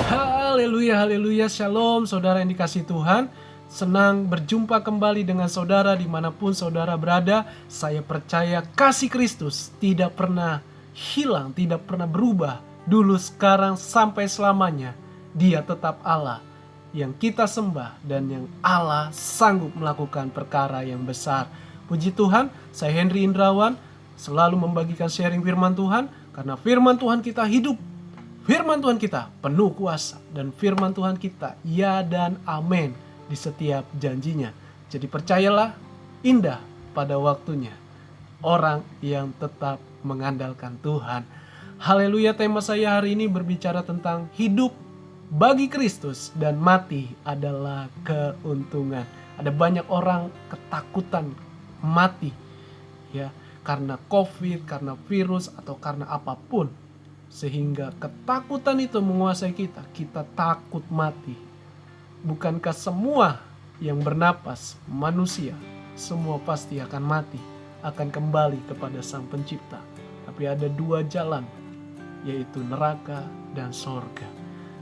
Haleluya, haleluya, shalom saudara yang dikasihi Tuhan. Senang berjumpa kembali dengan saudara dimanapun saudara berada. Saya percaya kasih Kristus tidak pernah hilang, tidak pernah berubah. Dulu, sekarang, sampai selamanya. Dia tetap Allah yang kita sembah dan yang Allah sanggup melakukan perkara yang besar. Puji Tuhan, saya Henry Indrawan selalu membagikan sharing firman Tuhan karena firman Tuhan kita hidup. Firman Tuhan kita penuh kuasa dan firman Tuhan kita ya dan amin di setiap janjinya. Jadi percayalah, indah pada waktunya orang yang tetap mengandalkan Tuhan. Haleluya, tema saya hari ini berbicara tentang hidup bagi Kristus dan mati adalah keuntungan. Ada banyak orang ketakutan mati ya, karena COVID, karena virus atau karena apapun. Sehingga ketakutan itu menguasai kita. Kita takut mati. Bukankah semua yang bernapas manusia semua pasti akan mati, akan kembali kepada Sang Pencipta. Tapi ada dua jalan, yaitu neraka dan sorga.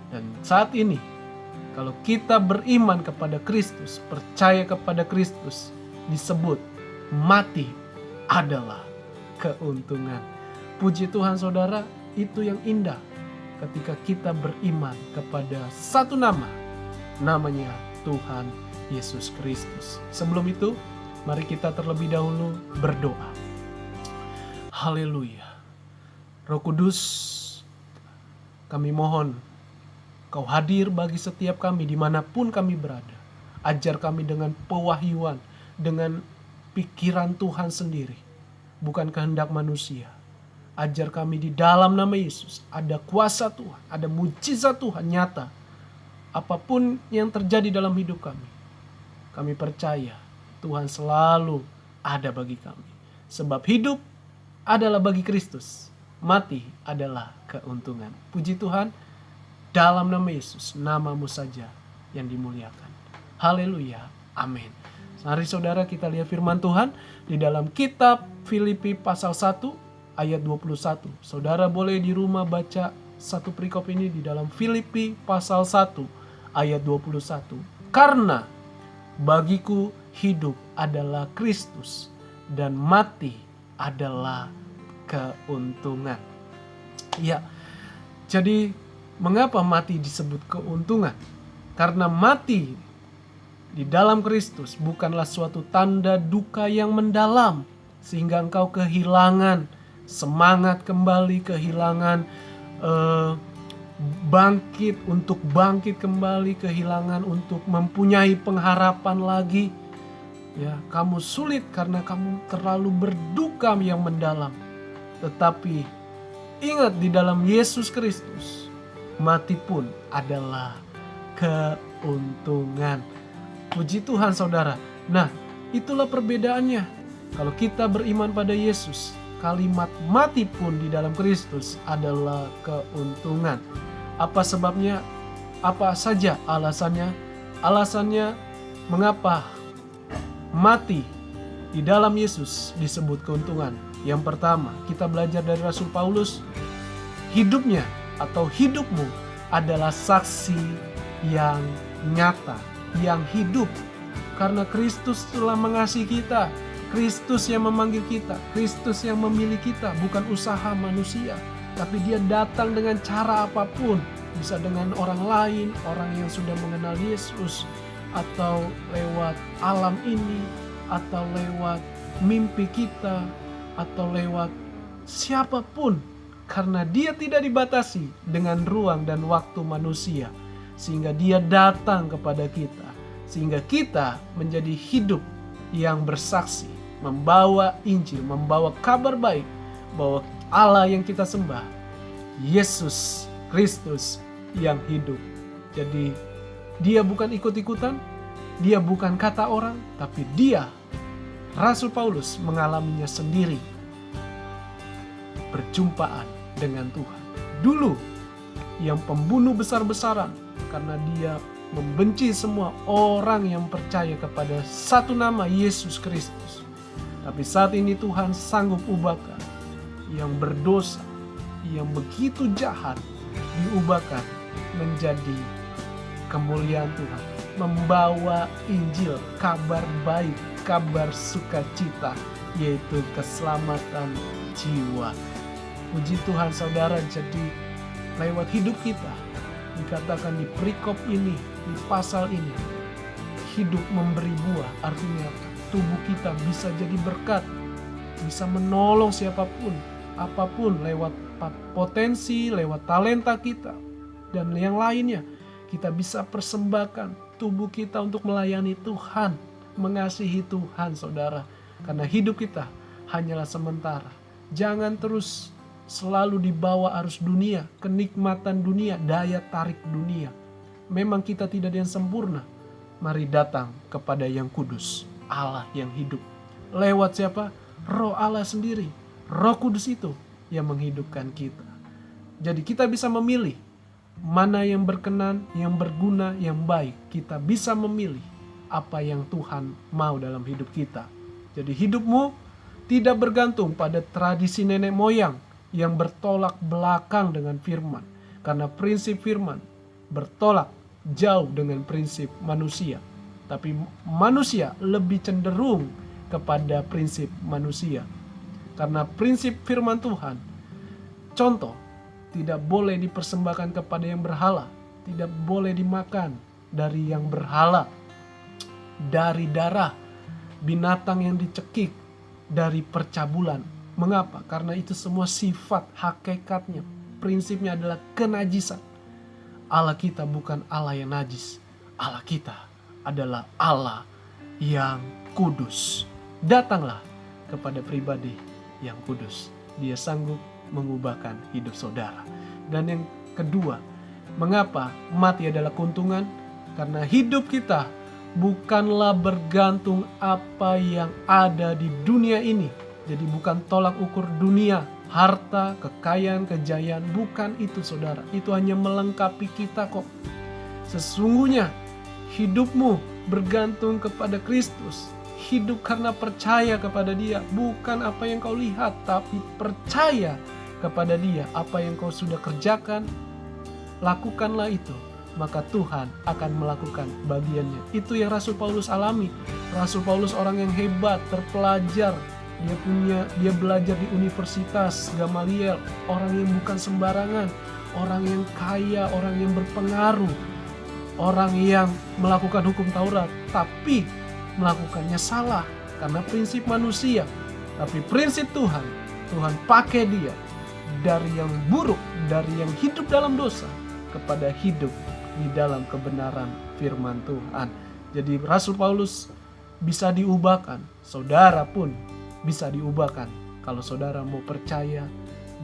Dan saat ini kalau kita beriman kepada Kristus, percaya kepada Kristus, disebut mati adalah keuntungan. Puji Tuhan saudara, itu yang indah ketika kita beriman kepada satu nama, namanya Tuhan Yesus Kristus. Sebelum itu, mari kita terlebih dahulu berdoa. Haleluya. Roh Kudus, kami mohon Kau hadir bagi setiap kami dimanapun kami berada. Ajar kami dengan pewahyuan, dengan pikiran Tuhan sendiri, bukan kehendak manusia. Ajar kami di dalam nama Yesus. Ada kuasa Tuhan, ada mujizat Tuhan nyata. Apapun yang terjadi dalam hidup kami percaya Tuhan selalu ada bagi kami. Sebab hidup adalah bagi Kristus, mati adalah keuntungan. Puji Tuhan, dalam nama Yesus, namamu saja yang dimuliakan. Haleluya, amin. Mari saudara kita lihat firman Tuhan di dalam kitab Filipi pasal 1 ayat 21. Saudara boleh di rumah baca satu perikop ini di dalam Filipi pasal 1 ayat 21. Karena bagiku hidup adalah Kristus dan mati adalah keuntungan. Ya, jadi mengapa mati disebut keuntungan? Karena mati di dalam Kristus bukanlah suatu tanda duka yang mendalam sehingga engkau kehilangan semangat kembali, kehilangan bangkit kembali, kehilangan untuk mempunyai pengharapan lagi. Ya, kamu sulit karena kamu terlalu berduka yang mendalam. Tetapi ingat, di dalam Yesus Kristus mati pun adalah keuntungan. Puji Tuhan saudara. Nah, itulah perbedaannya. Kalau kita beriman pada Yesus, kalimat mati pun di dalam Kristus adalah keuntungan. Apa sebabnya? Apa saja alasannya? Alasannya mengapa mati di dalam Yesus disebut keuntungan. Yang pertama, kita belajar dari Rasul Paulus, hidupnya atau hidupmu adalah saksi yang nyata, yang hidup. Karena Kristus telah mengasihi kita, Kristus yang memanggil kita, Kristus yang memilih kita, bukan usaha manusia. Tapi dia datang dengan cara apapun, bisa dengan orang lain, orang yang sudah mengenal Yesus, atau lewat alam ini, atau lewat mimpi kita, atau lewat siapapun. Karena dia tidak dibatasi dengan ruang dan waktu manusia. Sehingga dia datang kepada kita. Sehingga kita menjadi hidup yang bersaksi. Membawa Injil, membawa kabar baik. Bahwa Allah yang kita sembah, Yesus Kristus yang hidup. Jadi dia bukan ikut-ikutan. Dia bukan kata orang. Tapi dia, Rasul Paulus, mengalaminya sendiri. Perjumpaan dengan Tuhan. Dulu yang pembunuh besar-besaran karena dia membenci semua orang yang percaya kepada satu nama Yesus Kristus. Tapi saat ini Tuhan sanggup ubahkan yang berdosa, yang begitu jahat, diubahkan menjadi kemuliaan Tuhan, membawa Injil, kabar baik, kabar sukacita, yaitu keselamatan jiwa. Puji Tuhan saudara, jadi lewat hidup kita, dikatakan di perikop ini, di pasal ini, hidup memberi buah. Artinya tubuh kita bisa jadi berkat, bisa menolong siapapun, apapun, lewat potensi, lewat talenta kita, dan yang lainnya. Kita bisa persembahkan tubuh kita untuk melayani Tuhan, mengasihi Tuhan saudara. Karena hidup kita hanyalah sementara. Jangan terus selalu dibawa arus dunia, kenikmatan dunia, daya tarik dunia. Memang kita tidak ada yang sempurna. Mari datang kepada yang kudus, Allah yang hidup. Lewat siapa? Roh Allah sendiri. Roh Kudus itu yang menghidupkan kita. Jadi kita bisa memilih mana yang berkenan, yang berguna, yang baik. Kita bisa memilih apa yang Tuhan mau dalam hidup kita. Jadi hidupmu tidak bergantung pada tradisi nenek moyang yang bertolak belakang dengan firman. Karena prinsip firman bertolak jauh dengan prinsip manusia. Tapi manusia lebih cenderung kepada prinsip manusia. Karena prinsip firman Tuhan, contoh, tidak boleh dipersembahkan kepada yang berhala, tidak boleh dimakan dari yang berhala, dari darah binatang yang dicekik, dari percabulan. Mengapa? Karena itu semua sifat hakikatnya, prinsipnya adalah kenajisan. Allah kita bukan Allah yang najis, Allah kita adalah Allah yang kudus. Datanglah kepada pribadi yang kudus, Dia sanggup mengubahkan hidup saudara. Dan yang kedua, mengapa mati adalah keuntungan? Karena hidup kita bukanlah bergantung apa yang ada di dunia ini. Jadi bukan tolak ukur dunia, harta, kekayaan, kejayaan, bukan itu saudara. Itu hanya melengkapi kita kok. Sesungguhnya hidupmu bergantung kepada Kristus. Hidup karena percaya kepada Dia, bukan apa yang kau lihat, tapi percaya kepada Dia. Apa yang kau sudah kerjakan, lakukanlah itu, maka Tuhan akan melakukan bagiannya. Itu yang Rasul Paulus alami. Rasul Paulus orang yang hebat, terpelajar. Dia belajar di Universitas Gamaliel, orang yang bukan sembarangan, orang yang kaya, orang yang berpengaruh, orang yang melakukan hukum Taurat, tapi melakukannya salah karena prinsip manusia. Tapi prinsip Tuhan, Tuhan pakai dia dari yang buruk, dari yang hidup dalam dosa, kepada hidup di dalam kebenaran firman Tuhan. Jadi Rasul Paulus bisa diubahkan, saudara pun bisa diubahkan kalau saudara mau percaya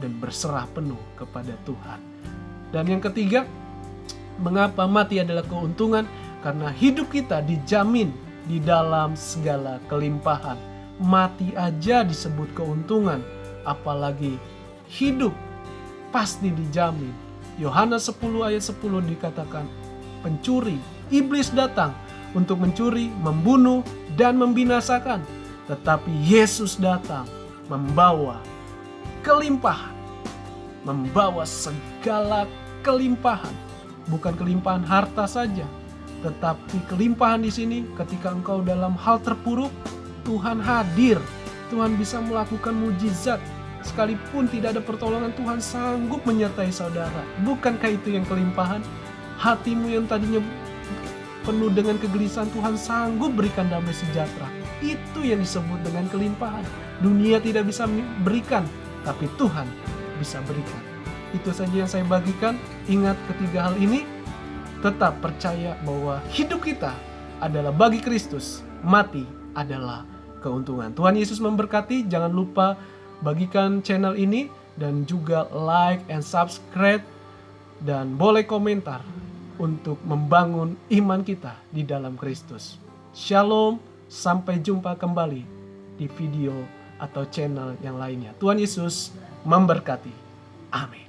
dan berserah penuh kepada Tuhan. Dan yang ketiga, mengapa mati adalah keuntungan? Karena hidup kita dijamin di dalam segala kelimpahan. Mati aja disebut keuntungan, apalagi hidup pasti dijamin. Yohanes 10 ayat 10 dikatakan, pencuri, iblis datang untuk mencuri, membunuh, dan membinasakan. Tetapi Yesus datang membawa kelimpahan, membawa segala kelimpahan. Bukan kelimpahan harta saja, tetapi kelimpahan di sini ketika engkau dalam hal terpuruk, Tuhan hadir. Tuhan bisa melakukan mujizat. Sekalipun tidak ada pertolongan, Tuhan sanggup menyertai saudara. Bukankah itu yang kelimpahan? Hatimu yang tadinya penuh dengan kegelisahan, Tuhan sanggup berikan damai sejahtera. Itu yang disebut dengan kelimpahan. Dunia tidak bisa berikan, tapi Tuhan bisa berikan. Itu saja yang saya bagikan. Ingat ketiga hal ini. Tetap percaya bahwa hidup kita adalah bagi Kristus, mati adalah keuntungan. Tuhan Yesus memberkati. Jangan lupa bagikan channel ini dan juga like and subscribe, dan boleh komentar untuk membangun iman kita di dalam Kristus. Shalom, sampai jumpa kembali di video atau channel yang lainnya. Tuhan Yesus memberkati. Amin.